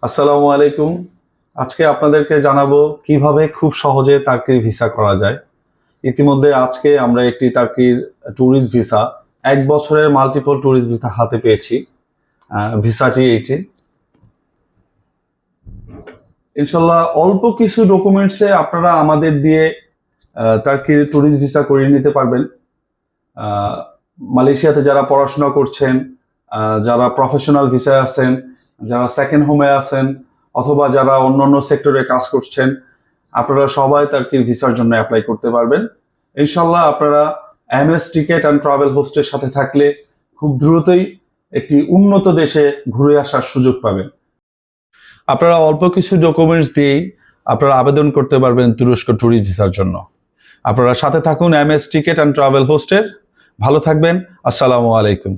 আসসালামু আলাইকুম। আজকে আপনাদেরকে জানাবো কিভাবে খুব সহজে টার্কির ভিসা করা যায়। ইতিমধ্যে আজকে আমরা একটি টার্কির ট্যুরিস্ট ভিসা ১ বছরের মাল্টিপল ট্যুরিস্ট ভিসা হাতে পেয়েছি। ভিসাটি এইটি। ইনশাল্লাহ অল্প কিছু ডকুমেন্টসে আপনারা আমাদের দিয়ে টার্কির ট্যুরিস্ট ভিসা করিয়ে নিতে পারবেন। মালয়েশিয়াতে যারা পড়াশোনা করছেন, যারা প্রফেশনাল ভিসায় আছেন, যারা সেকেন্ড হোমে আছেন, অথবা যারা অন্যান্য সেক্টরে কাজ করছেন, আপনারা সবাই টার্কির ভিসার জন্য অ্যাপ্লাই করতে পারবেন। ইনশাল্লাহ আপনারা এমএস টিকেট অ্যান্ড ট্রাভেল হোস্টের সাথে থাকলে খুব দ্রুতই একটি উন্নত দেশে ঘুরে আসার সুযোগ পাবেন। আপনারা অল্প কিছু ডকুমেন্টস দিয়েই আপনারা আবেদন করতে পারবেন তুরস্ক ট্যুরিস্ট ভিসার জন্য। আপনারা সাথে থাকুন এমএস টিকেট অ্যান্ড ট্রাভেল হোস্টের। ভালো থাকবেন। আসসালামু আলাইকুম।